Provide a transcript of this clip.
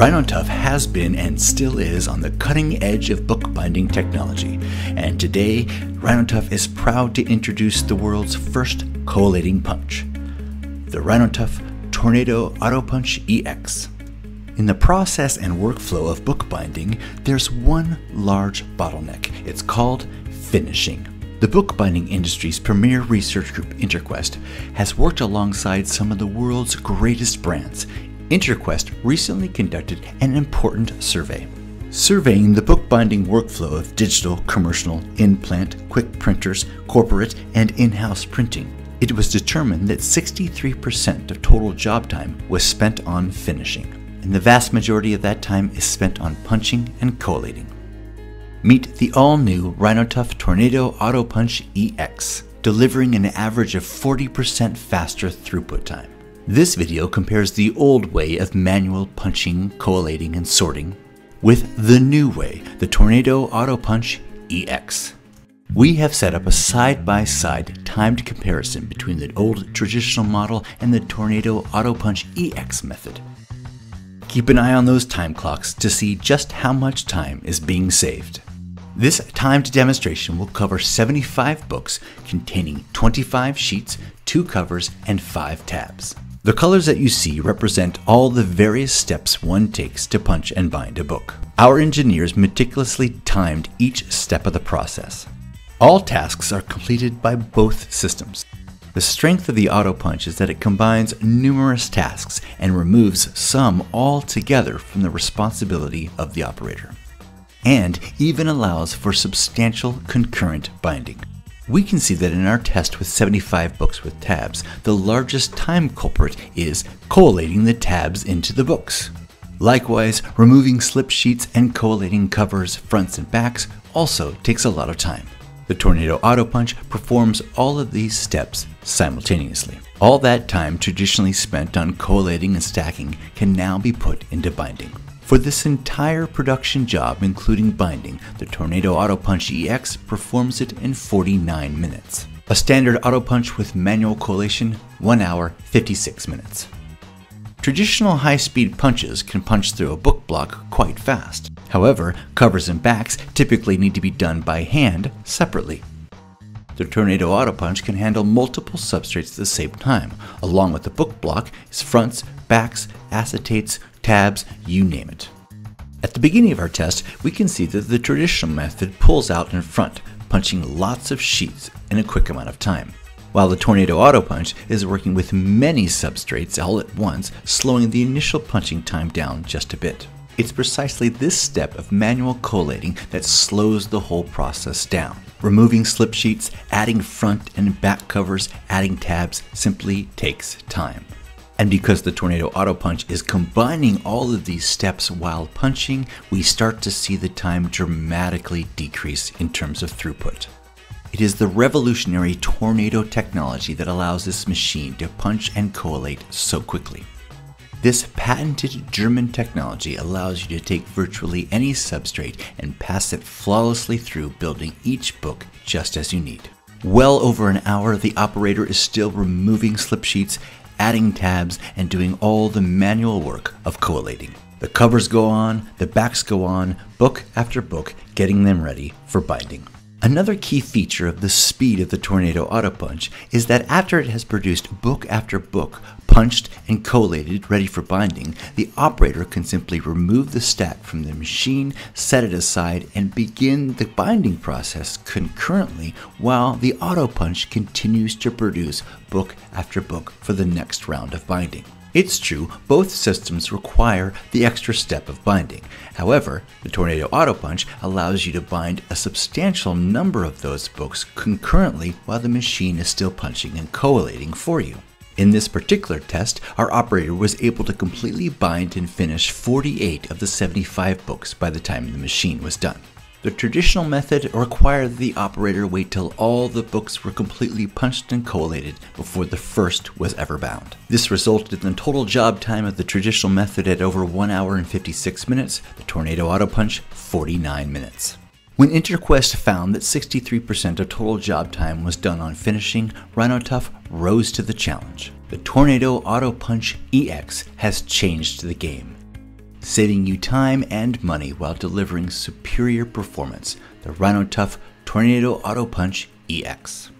Rhin-O-Tuff has been and still is on the cutting edge of bookbinding technology, and today Rhin-O-Tuff is proud to introduce the world's first collating punch, the Rhin-O-Tuff Tornado AutoPunch EX. In the process and workflow of bookbinding, there's one large bottleneck. It's called finishing. The bookbinding industry's premier research group, Interquest, has worked alongside some of the world's greatest brands. Interquest recently conducted an important survey, surveying the bookbinding workflow of digital, commercial, in-plant, quick printers, corporate, and in-house printing. It was determined that 63% of total job time was spent on finishing, and the vast majority of that time is spent on punching and collating. Meet the all-new Rhin-O-Tuff Tornado AutoPunch EX, delivering an average of 40% faster throughput time. This video compares the old way of manual punching, collating, and sorting with the new way, the Tornado AutoPunch EX. We have set up a side-by-side timed comparison between the old traditional model and the Tornado AutoPunch EX method. Keep an eye on those time clocks to see just how much time is being saved. This timed demonstration will cover 75 books containing 25 sheets, 2 covers, and 5 tabs. The colors that you see represent all the various steps one takes to punch and bind a book. Our engineers meticulously timed each step of the process. All tasks are completed by both systems. The strength of the AutoPunch is that it combines numerous tasks and removes some altogether from the responsibility of the operator, and even allows for substantial concurrent binding. We can see that in our test with 75 books with tabs, the largest time culprit is collating the tabs into the books. Likewise, removing slip sheets and collating covers, fronts, and backs also takes a lot of time. The Tornado AutoPunch performs all of these steps simultaneously. All that time traditionally spent on collating and stacking can now be put into binding. For this entire production job, including binding, the Tornado AutoPunch EX performs it in 49 minutes. A standard AutoPunch with manual collation, 1 hour, 56 minutes. Traditional high-speed punches can punch through a book block quite fast. However, covers and backs typically need to be done by hand separately. The Tornado AutoPunch can handle multiple substrates at the same time. Along with the book block is fronts, backs, acetates, tabs, you name it. At the beginning of our test, we can see that the traditional method pulls out in front, punching lots of sheets in a quick amount of time, while the Tornado AutoPunch is working with many substrates all at once, slowing the initial punching time down just a bit. It's precisely this step of manual collating that slows the whole process down. Removing slip sheets, adding front and back covers, adding tabs simply takes time. And because the Tornado AutoPunch is combining all of these steps while punching, we start to see the time dramatically decrease in terms of throughput. It is the revolutionary Tornado technology that allows this machine to punch and collate so quickly. This patented German technology allows you to take virtually any substrate and pass it flawlessly through, building each book just as you need. Well over an hour, the operator is still removing slip sheets, adding tabs, and doing all the manual work of collating. The covers go on, the backs go on, book after book, getting them ready for binding. Another key feature of the speed of the Tornado AutoPunch is that after it has produced book after book, punched and collated ready for binding, the operator can simply remove the stack from the machine, set it aside, and begin the binding process concurrently while the AutoPunch continues to produce book after book for the next round of binding. It's true, both systems require the extra step of binding. However, the Tornado AutoPunch allows you to bind a substantial number of those books concurrently while the machine is still punching and collating for you. In this particular test, our operator was able to completely bind and finish 48 of the 75 books by the time the machine was done. The traditional method required the operator wait till all the books were completely punched and collated before the first was ever bound. This resulted in the total job time of the traditional method at over 1 hour and 56 minutes, the Tornado AutoPunch 49 minutes. When Interquest found that 63% of total job time was done on finishing, Rhin-O-Tuff rose to the challenge. The Tornado AutoPunch EX has changed the game. saving you time and money while delivering superior performance. The Rhin-O-Tuff Tornado AutoPunch EX.